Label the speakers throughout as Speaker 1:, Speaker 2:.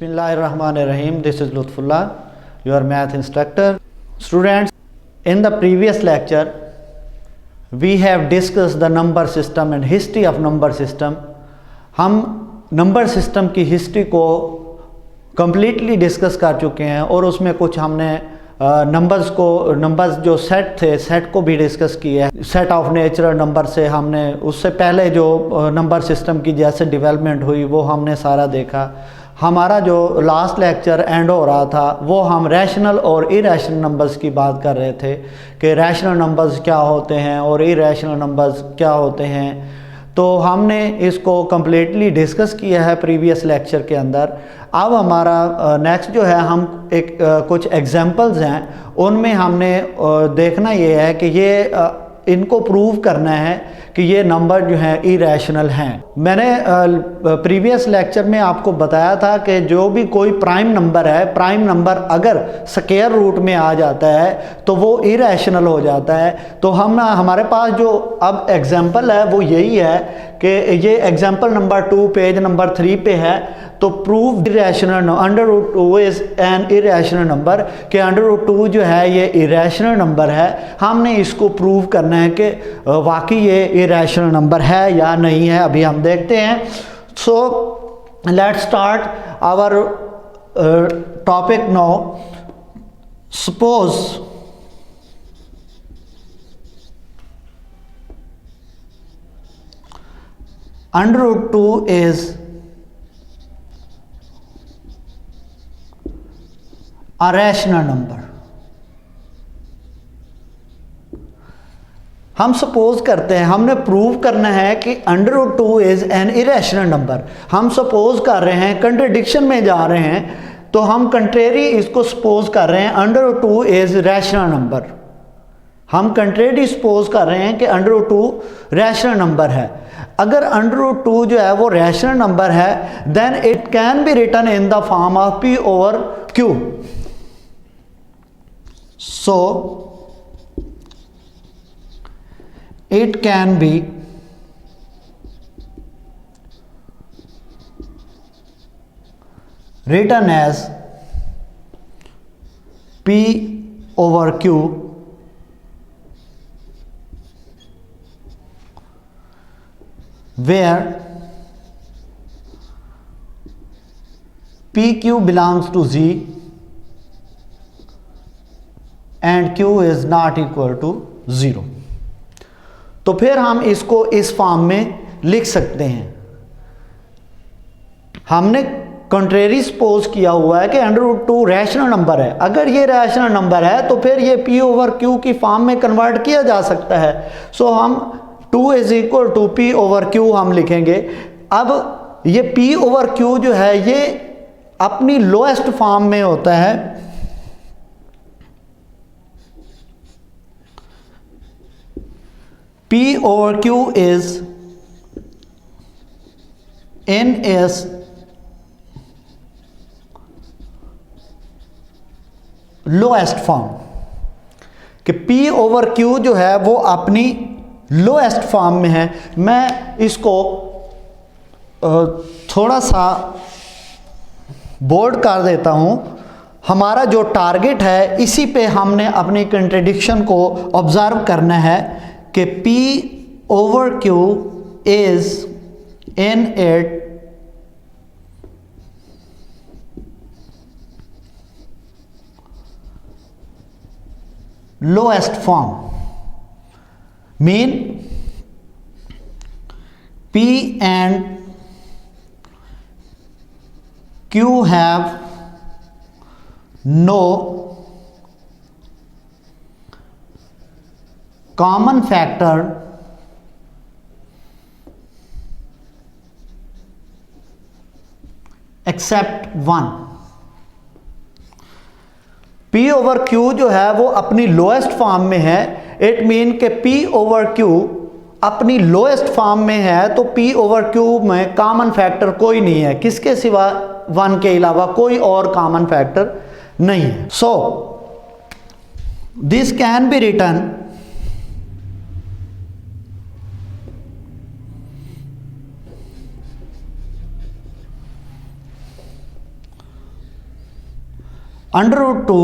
Speaker 1: Bismillahirrahmanirrahim. This is Lutfullah, your math instructor. Students, in the previous lecture, we have discussed the number system and history of number system. हम number system की history को completely discuss कर चुके हैं और उसमें कुछ हमने नंबर्स जो सेट थे, सेट को भी डिस्कस किया है। सेट ऑफ नेचुरल नंबर से हमने उससे पहले जो नंबर सिस्टम की जैसे डेवलपमेंट हुई वो हमने सारा देखा। हमारा जो लास्ट लेक्चर एंड हो रहा था वो हम रैशनल और इरेशनल नंबर्स की बात कर रहे थे कि रैशनल नंबर्स क्या होते हैं और इरेशनल नंबर्स क्या होते हैं। तो हमने इसको कम्प्लीटली डिस्कस किया है प्रीवियस लेक्चर के अंदर। अब हमारा नेक्स्ट जो है हम कुछ एग्जांपल्स हैं उनमें हमने देखना ये है कि ये इनको प्रूव करना है कि ये नंबर जो हैं इरेशनल हैं। मैंने प्रीवियस लेक्चर में आपको बताया था कि जो भी कोई प्राइम नंबर है, प्राइम नंबर अगर स्क्वायर रूट में आ जाता है तो वो इरेशनल हो जाता है। तो हमारे पास जो अब एग्जांपल है वो यही है कि ये एग्जांपल नंबर 2 पेज नंबर 3 पे है। तो prove irrational under root 2 is an irrational number कि अंडर रूट 2 जो है ये इरेशनल नंबर है। हमने इसको प्रूव करना है कि वाकई ये इरेशनल नंबर है या नहीं है। अभी हम देखते हैं। So let's start our topic now. Suppose under root 2 is a rational number। हम सपोज करते हैं, हमने प्रूव करना है कि under root 2 is an irrational number. हम सपोज कर रहे हैं, कंट्रडिक्शन में जा रहे हैं तो हम कंट्रेरी इसको सपोज कर रहे हैं under root 2 is rational number. हम कंट्रेरी सपोज कर रहे हैं कि अंडर रूट 2 रैशनल नंबर है। अगर अंडर रूट 2 जो है वो रैशनल नंबर है then it can be written in the form of p over q। So it can be written as p over q where pq belongs to z and q is not equal to 0। तो फिर हम इसको इस form में लिख सकते हैं। हमने कंट्रेरी सपोज किया हुआ है कि अंडर रूट 2 रैशनल नंबर है। अगर ये रैशनल नंबर है तो फिर ये p ओवर q की फॉर्म में कन्वर्ट किया जा सकता है। सो हम 2 is equal to p over q हम लिखेंगे। अब ये p ओवर q जो है ये अपनी लोएस्ट फॉर्म में होता है। p over q is in its lowest form कि p over q जो है वो अपनी लोएस्ट फॉर्म में है। मैं इसको थोड़ा सा बोल्ड कर देता हूं। हमारा जो टारगेट है इसी पे हमने अपनी कंट्रडिक्शन को ऑब्जर्व करना है कि p over q is in it lowest form, mean p and q have no common factor except 1। p over q जो है वो अपनी लोएस्ट फॉर्म में है। इट मीन के p ओवर q अपनी लोएस्ट फॉर्म में है तो p ओवर q में कॉमन फैक्टर कोई नहीं है, किसके सिवा 1 के अलावा कोई और कॉमन फैक्टर नहीं है। So this can be written under root 2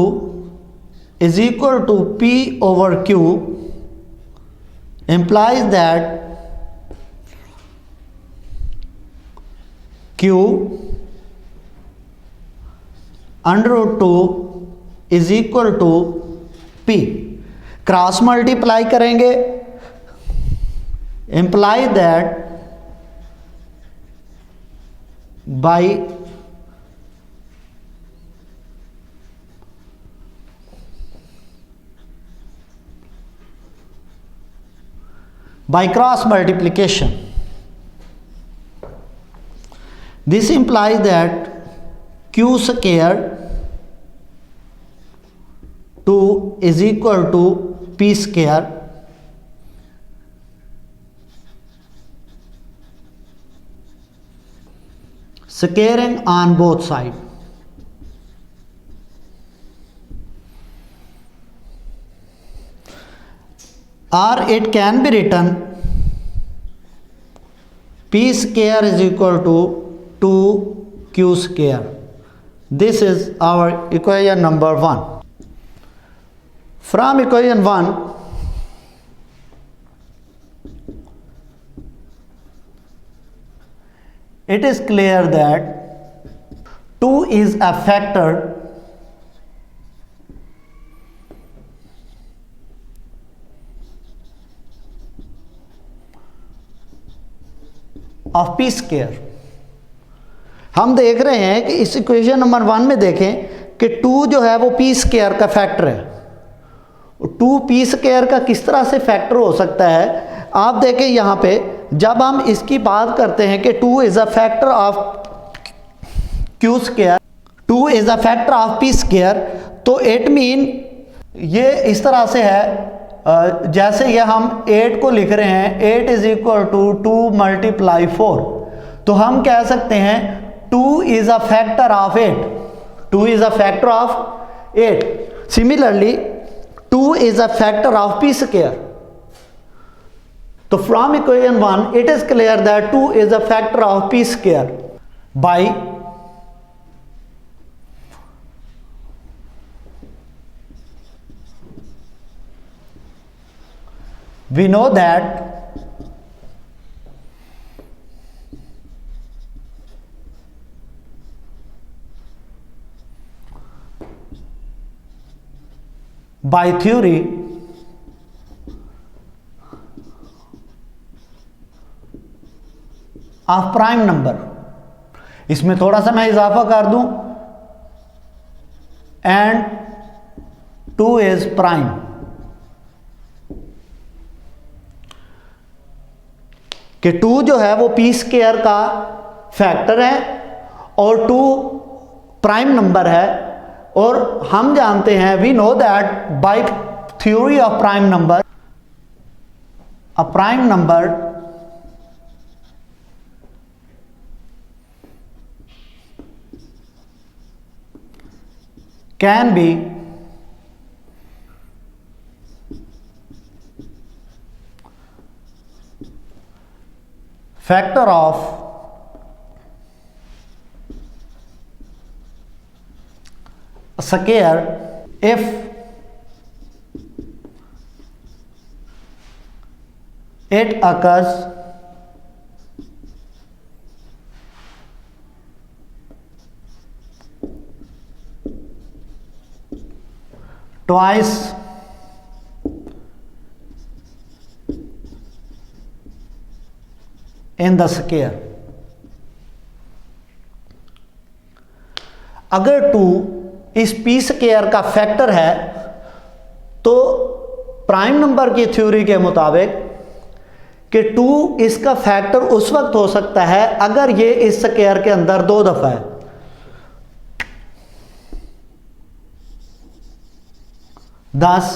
Speaker 1: is equal to P over Q implies that Q under root 2 is equal to P. Cross multiply करेंगे, imply that by cross multiplication. This implies that Q square 2 is equal to P square squaring on both sides. Or it can be written P square is equal to 2Q square. This is our equation number 1. From equation 1, it is clear that 2 is a factor of P square. हम देख रहे हैं कि इस equation number 1 में देखें कि 2 जो है वो P स्क्वायर का फैक्टर है। 2 P स्क्वायर का किस तरह से फैक्टर हो सकता है, आप देखें यहाँ पे जब हम इसकी बात करते हैं कि 2 is a factor of Q square, 2 is a factor of P square, तो इट मीन ये इस तरह से है जैसे ये हम 8 को लिख रहे हैं 8 इज इक्वल टू 2 मल्टीप्लाई 4, तो हम कह सकते हैं 2 is a factor of 8, 2 is a factor of 8. Similarly 2 is a factor of P square. तो from equation 1 it is clear that 2 is a factor of P square by we know that by theory of prime number, इसमें थोड़ा सा मैं इजाफा कर दूं, and 2 is prime. कि 2 जो है वो P स्क्वायर का फैक्टर है और 2 प्राइम नंबर है, और हम जानते हैं we know that by theory of prime number a prime number can be factor of a square if it occurs twice in the square. अगर 2 इस P स्क्वायर का फैक्टर है तो प्राइम नंबर की थ्योरी के मुताबिक कि 2 इसका फैक्टर उस वक्त हो सकता है अगर ये इस स्क्वायर के अंदर 2 दफा है. thus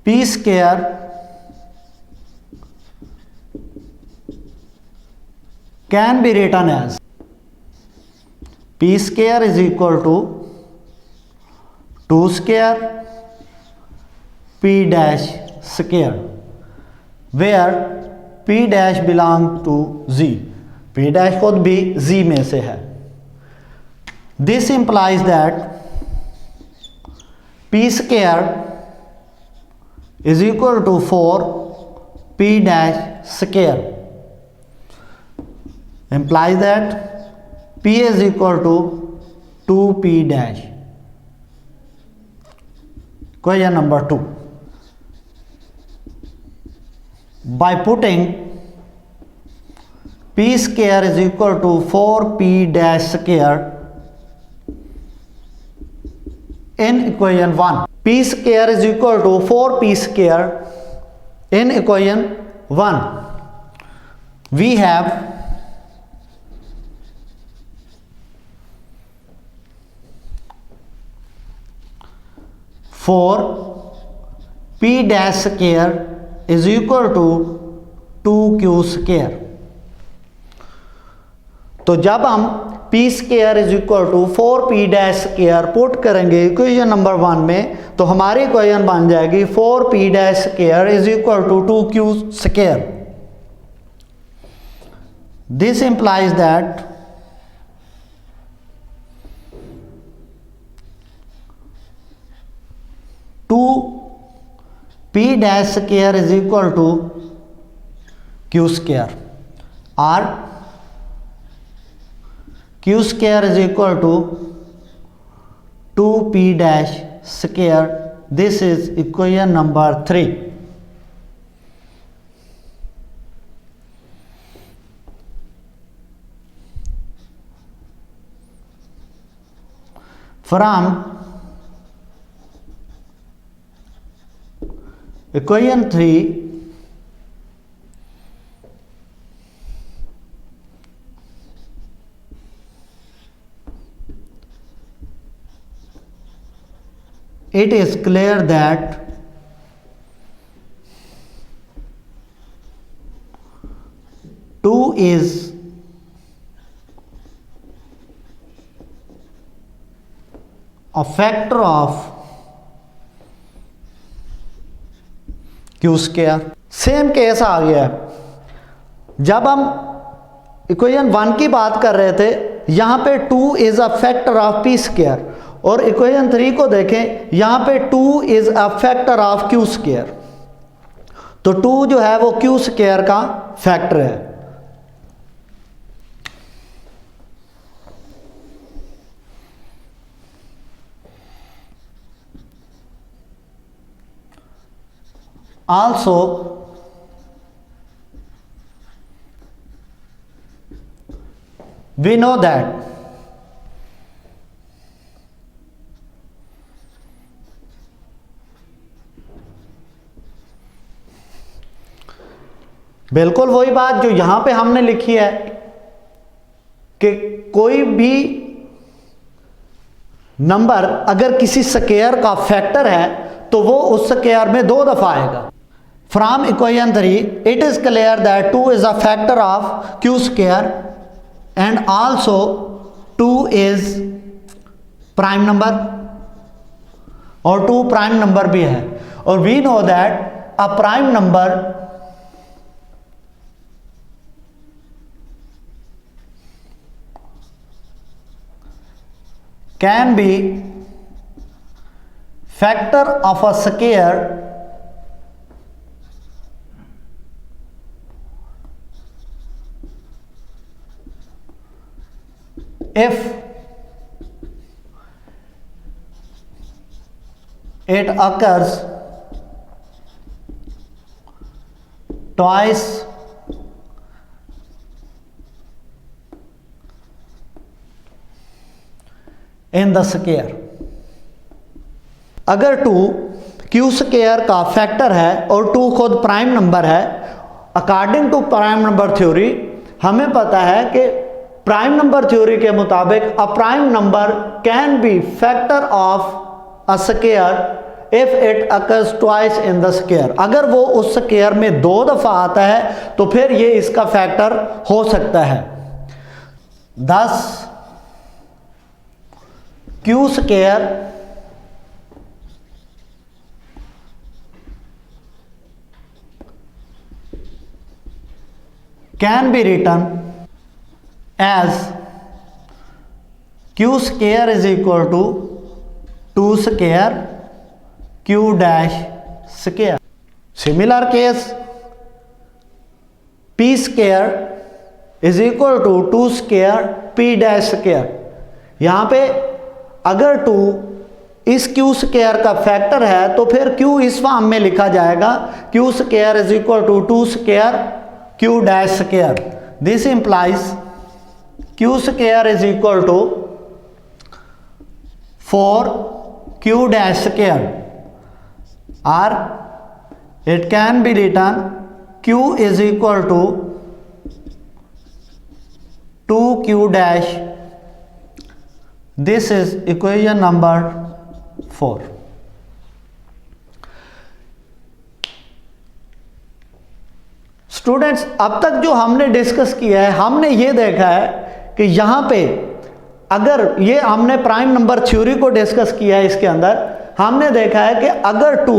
Speaker 1: P square can be written as P square is equal to 2 square P dash square, where P dash belong to Z. P dash खुद भी Z में से है. This implies that p square is equal to 4p dash square. Implies that p is equal to 2p dash. Question number 2. By putting p square is equal to 4p dash square in equation 1, p square is equal to 4p square in equation 1, we have p dash square is equal to 2q square. तो जब हम p square is equal to 4p dash square put करेंगे equation number 1 में, तो हमारी equation बन जाएगी 4p dash square is equal to 2q square. This implies that p dash square is equal to q square, or q square is equal to 2p dash square. This is equation number 3. From equation 3, it is clear that two is a factor of q square. Same case आ गया है. जब हम equation 1 की बात कर रहे थे, यहां पे 2 is a factor of p square, और इक्वेशन 3 को देखें, यहां पे 2 is a factor of q square. तो 2 जो है वो q स्क्वायर का फैक्टर है. Also, we know that बिल्कुल वही बात जो यहां पे हमने लिखी है कि कोई भी नंबर अगर किसी स्क्वायर का फैक्टर है तो वो उस स्क्वायर में 2 दफा आएगा. From equation 3, it is clear that 2 is a factor of q square and also 2 is prime number और 2 prime number भी है. और we know that a prime number can be factor of a square if it occurs twice in the square. अगर 2 q square का factor है और 2 खुद prime number है, according to prime number theory हमें पता है कि प्राइम नंबर थ्योरी के मुताबिक a prime number can be factor of a square if it occurs twice in the square. अगर वो उस स्क्वायर में 2 दफा आता है तो फिर ये इसका फैक्टर हो सकता है. thus q square can be written as q square is equal to 2 square q dash square. Similar case p square is equal to 2 square p dash square. यहां पे अगर 2 इस क्यू स्केयर का फैक्टर है तो फिर क्यू इस form में लिखा जाएगा, q square is equal to 2 square q dash square. This implies q square is equal to 4 q dash square, और it can be written q is equal to 2 q dash. This is equation number 4। Students, अब तक जो हमने discuss किया है, हमने ये देखा है कि यहां पे अगर ये हमने प्राइम नंबर थ्योरी को डिस्कस किया है, इसके अंदर हमने देखा है कि अगर 2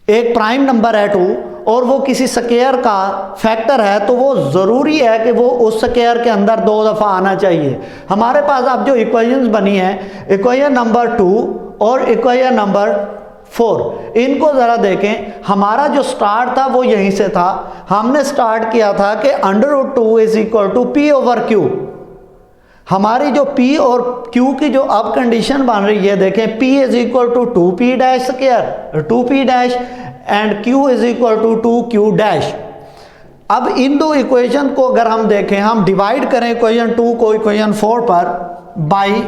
Speaker 1: एक प्राइम नंबर है 2 और वो किसी स्क्वायर का फैक्टर है तो वो ज़रूरी है कि वो उस स्क्वायर के अंदर 2 दफ़ा आना चाहिए। हमारे पास अब जो इक्वेशंस बनी है, इक्वेशन नंबर 2 और इक्वेशन नंबर 4, इनको ज़रा देखें। हमारा जो स्टार्ट था वो यहीं से था। हमने स्टार्ट किया था कि √2 is equal to p over q. हमारी जो P और Q की जो अब कंडीशन बन रही है, देखें, P is equal to 2P dash square 2P dash and Q is equal to 2Q dash. अब इन दो इक्वेशन को अगर हम देखें, हम डिवाइड करें इक्वेशन 2 को इक्वेशन 4 पर by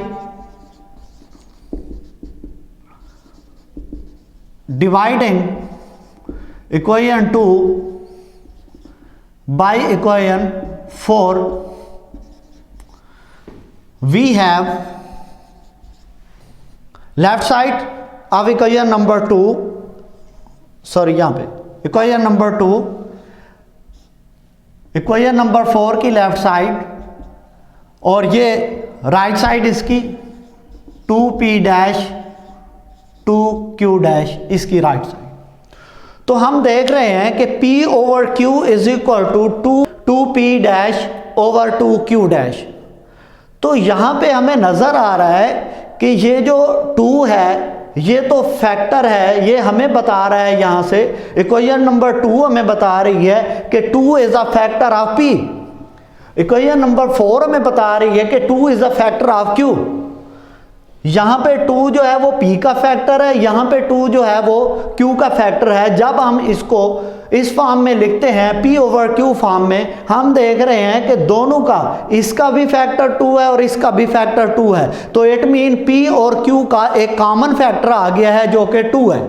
Speaker 1: dividing equation 2 by equation 4, we have left side of equation number 2, sorry यहां पे इक्वेशन नंबर 2, इक्वेशन नंबर 4 की लेफ्ट साइड, और ये राइट साइड इसकी 2p डैश 2q डैश इसकी राइट साइड। तो हम देख रहे हैं कि p over q is equal to 2p dash over 2q dash. तो यहां पे हमें नजर आ रहा है कि ये जो 2 है ये तो फैक्टर है, ये हमें बता रहा है यहां से इक्वेशन नंबर 2 हमें बता रही है कि 2 is a factor of p। Equation number 4 हमें बता रही है कि 2 is a factor of q। यहां पे 2 जो है वो p का फैक्टर है, यहां पे 2 जो है वो q का फैक्टर है। जब हम इसको इस फॉर्म में लिखते हैं p ओवर q फॉर्म में, हम देख रहे हैं कि दोनों का, इसका भी फैक्टर 2 है और इसका भी फैक्टर 2 है। तो इट मीन p और q का एक कॉमन फैक्टर आ गया है जो कि 2 है।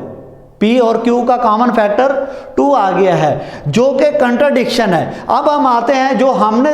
Speaker 1: p और q का कॉमन फैक्टर 2 आ गया है, जो कि कंट्राडिक्शन है। अब हम आते हैं जो हमने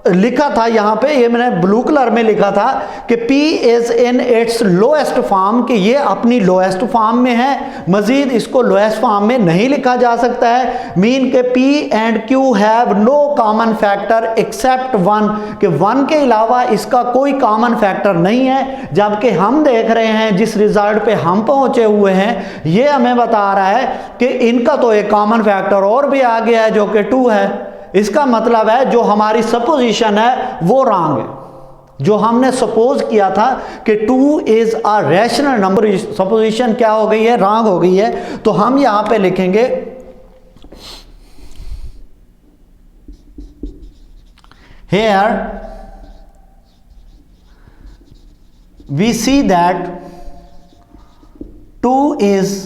Speaker 1: लिखा था यहां पे, ये मैंने ब्लू कलर में लिखा था कि P is in its lowest form, कि ये अपनी लोएस्ट फॉर्म में है, मजीद इसको लोएस्ट फॉर्म में नहीं लिखा जा सकता है। मीन के P and Q have no common factor except 1, कि 1 के अलावा इसका कोई कॉमन फैक्टर नहीं है। जबकि हम देख रहे हैं जिस रिजल्ट पे हम पहुंचे हुए हैं, ये हमें बता रहा है कि इनका तो एक कॉमन फैक्टर और भी आ गया है जो कि 2 है। इसका मतलब है जो हमारी सपोजिशन है वो रॉन्ग है। जो हमने सपोज किया था कि 2 is a rational number, supposition क्या हो गई है, रॉन्ग हो गई है। तो हम यहां पे लिखेंगे here we see that 2 is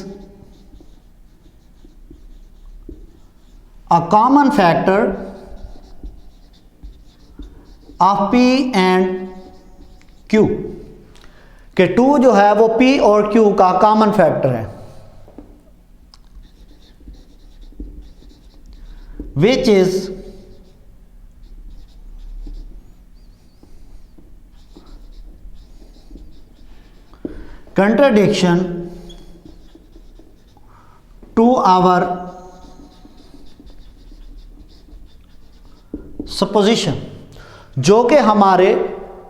Speaker 1: a common factor of P and Q, कि 2 जो है वो P और Q का कॉमन फैक्टर है, which is contradiction to our supposition, जो कि हमारे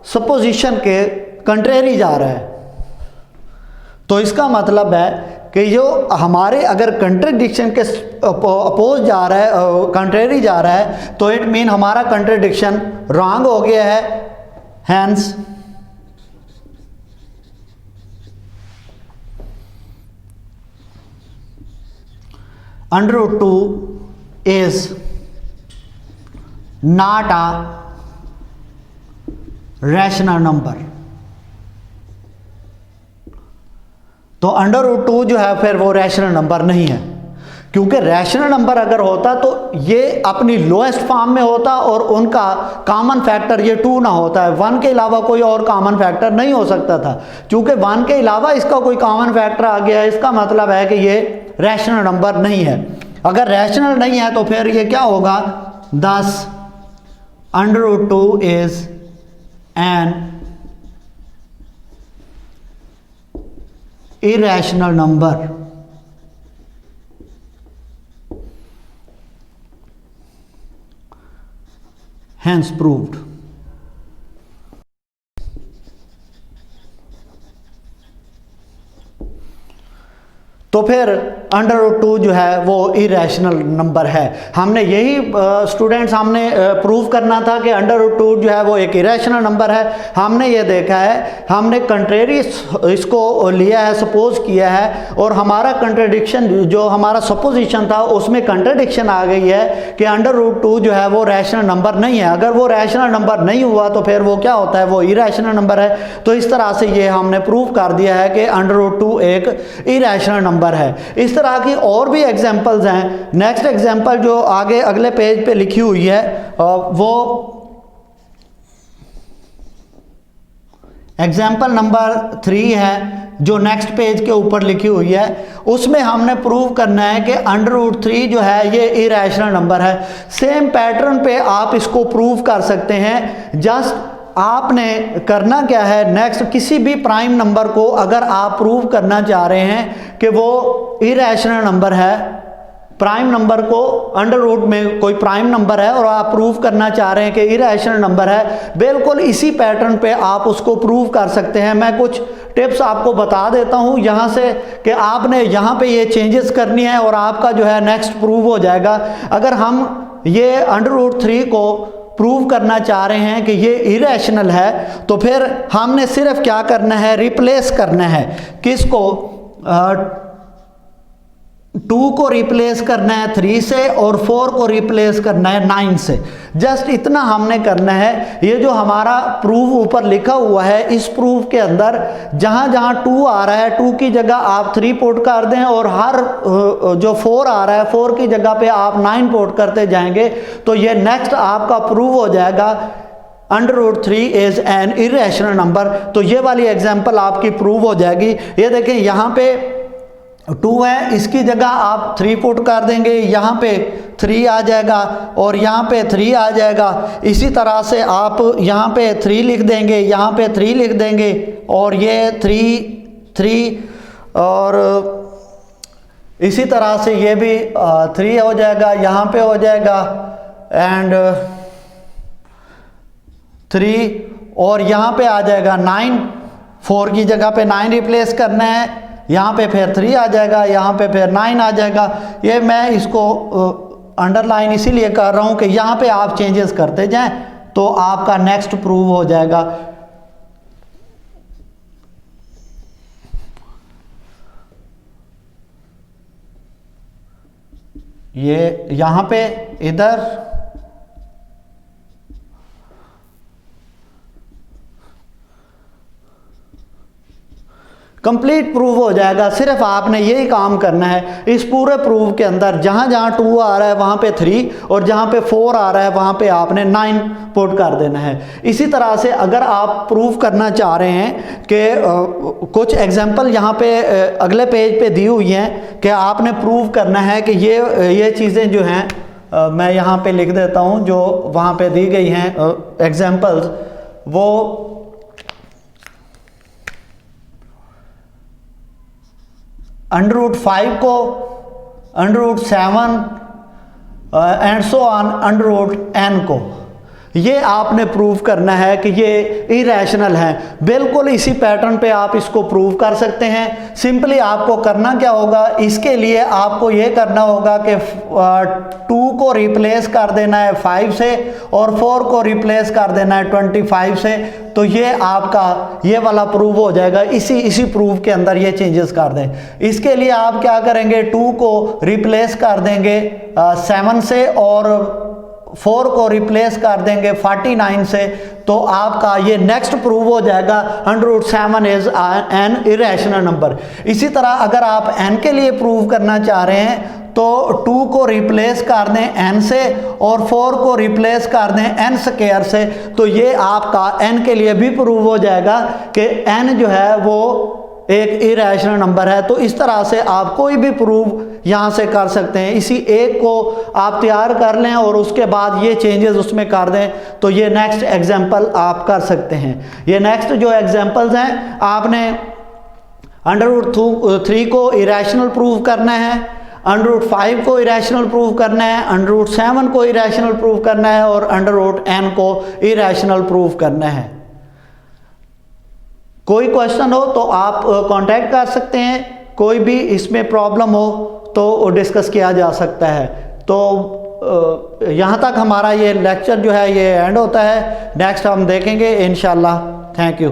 Speaker 1: सपोजिशन के कंट्रेरी जा रहा है। तो इसका मतलब है कि जो हमारे अगर कंट्रडिक्शन के अपोज जा रहा है, कंट्रेरी जा रहा है, तो इट मीन हमारा कंट्रडिक्शन रॉन्ग हो गया Hence, under root 2 is not a rational number. तो अंडर रूट 2 जो है फिर वो रैशनल नंबर नहीं है, क्योंकि रैशनल नंबर अगर होता तो ये अपनी लोएस्ट फॉर्म में होता और उनका कॉमन फैक्टर ये 2 ना होता है। 1 के अलावा कोई और कॉमन फैक्टर नहीं हो सकता था। क्योंकि 1 के अलावा इसका कोई कॉमन फैक्टर आ गया, इसका मतलब है कि ये रैशनल नंबर नहीं है। अगर रैशनल नहीं है तो फिर ये क्या होगा, 10 under root 2 is an irrational number. Hence proved. तो फिर अंडर रूट 2 जो है वो इरेशनल नंबर है। हमने यही स्टूडेंट्स हमने प्रूव करना था कि अंडर रूट 2 जो है वो एक इरेशनल नंबर है। हमने ये देखा है, हमने कंट्रेरी इसको लिया है, सपोज किया है, और हमारा कंट्रडिक्शन जो हमारा सपोजिशन था उसमें कंट्रडिक्शन आ गई है कि अंडर रूट 2 जो है वो रैशनल नंबर नहीं है। अगर वो रैशनल नंबर नहीं हुआ तो फिर वो क्या होता है, वो इरेशनल नंबर है। तो इस तरह से ये हमने प्रूव कर दिया है कि अंडर रूट 2 एक इरेशनल नंबर है। इस तरह की और भी एग्जांपल्स हैं। नेक्स्ट एग्जांपल जो आगे अगले पेज पे लिखी हुई है वो एग्जांपल नंबर 3 है, जो नेक्स्ट पेज के ऊपर लिखी हुई है। उसमें हमने प्रूव करना है कि अंडर रूट 3 जो है ये इरेशनल नंबर है। सेम पैटर्न पे आप इसको प्रूव कर सकते हैं। जस्ट आपने करना क्या है, नेक्स्ट किसी भी प्राइम नंबर को अगर आप प्रूव करना चाह रहे हैं कि वो इरेशनल नंबर है, प्राइम नंबर को अंडर रूट में कोई प्राइम नंबर है और आप प्रूव करना चाह रहे हैं कि इरेशनल नंबर है, बिल्कुल इसी पैटर्न पे आप उसको प्रूव कर सकते हैं। मैं कुछ टिप्स आपको बता देता हूं यहाँ से कि आपने यहाँ पे ये चेंजेस करनी है और आपका जो है नेक्स्ट प्रूव हो जाएगा। अगर हम ये अंडर रूट 3 को प्रूव करना चाह रहे हैं कि ये इरेशनल है तो फिर हमने सिर्फ क्या करना है, रिप्लेस करना है। किसको, 2 को रिप्लेस करना है 3 से और 4 को रिप्लेस करना है 9 से। जस्ट इतना हमने करना है। ये जो हमारा प्रूफ ऊपर लिखा हुआ है, इस प्रूफ के अंदर जहां जहां 2 आ रहा है 2 की जगह आप 3 पुट कर दें, और हर जो 4 आ रहा है 4 की जगह पे आप 9 पुट करते जाएंगे, तो ये नेक्स्ट आपका प्रूव हो जाएगा under root 3 is an irrational number. तो ये वाली एग्जाम्पल आपकी प्रूव हो जाएगी। ये देखें यहाँ पे 2 है, इसकी जगह आप 3 पुट कर देंगे, यहाँ पे 3 आ जाएगा और यहाँ पे 3 आ जाएगा। इसी तरह से आप यहाँ पे 3 लिख देंगे, यहाँ पे 3 लिख देंगे, और ये 3 और इसी तरह से ये भी 3 हो जाएगा, यहाँ पे हो जाएगा एंड 3, और यहाँ पे आ जाएगा 9। 4 की जगह पे 9 रिप्लेस करना है, यहाँ पे फिर 3 आ जाएगा, यहाँ पे फिर 9 आ जाएगा। ये मैं इसको अंडरलाइन इसीलिए कर रहा हूँ कि यहाँ पे आप चेंजेस करते जाएं तो आपका नेक्स्ट प्रूव हो जाएगा। ये यहाँ पे इधर कंप्लीट प्रूव हो जाएगा। सिर्फ आपने यही काम करना है, इस पूरे प्रूव के अंदर जहाँ जहाँ 2 आ रहा है वहाँ पे 3 और जहाँ पे 4 आ रहा है वहाँ पे आपने 9 पुट कर देना है। इसी तरह से अगर आप प्रूव करना चाह रहे हैं कि कुछ एग्जांपल यहाँ पे अगले पेज पे दी हुई हैं कि आपने प्रूव करना है कि ये चीज़ें जो हैं मैं यहाँ पे लिख देता हूँ जो वहाँ पे दी गई हैं एग्जांपल्स, वो अंडर रूट 5 को, under root 7 and so on under root n को। ये आपने प्रूव करना है कि ये इरेशनल है। बिल्कुल इसी पैटर्न पे आप इसको प्रूव कर सकते हैं। सिंपली आपको करना क्या होगा, इसके लिए आपको ये करना होगा कि 2 को रिप्लेस कर देना है 5 से और 4 को रिप्लेस कर देना है 25 से। तो ये आपका ये वाला प्रूव हो जाएगा। इसी प्रूव के अंदर ये चेंजेस कर दें। इसके लिए आप क्या करेंगे, 2 को रिप्लेस कर देंगे 7 से और 4 को रिप्लेस कर देंगे 49 से। तो आपका ये नेक्स्ट प्रूव हो जाएगा √7 इज एन इरेशनल नंबर। इसी तरह अगर आप n के लिए प्रूव करना चाह रहे हैं तो 2 को रिप्लेस कर दें n से और 4 को रिप्लेस कर दें n स्क्वायर से। तो ये आपका n के लिए भी प्रूव हो जाएगा कि n जो है वो एक इरेशनल नंबर है। तो इस तरह से आप कोई भी प्रूव यहाँ से कर सकते हैं। इसी एक को आप तैयार कर लें और उसके बाद ये चेंजेस उसमें कर दें तो ये नेक्स्ट एग्जांपल आप कर सकते हैं। ये नेक्स्ट जो एग्जांपल्स हैं, आपने √3 को इरेशनल प्रूव करना है, √5 को इरेशनल प्रूव करना है, √7 को इरेशनल प्रूव करना है और √n को इरेशनल प्रूव करना है। कोई क्वेश्चन हो तो आप कांटेक्ट कर सकते हैं, कोई भी इसमें प्रॉब्लम हो तो डिस्कस किया जा सकता है। तो यहाँ तक हमारा ये लेक्चर जो है ये एंड होता है। नेक्स्ट हम देखेंगे इंशाल्लाह। Thank you.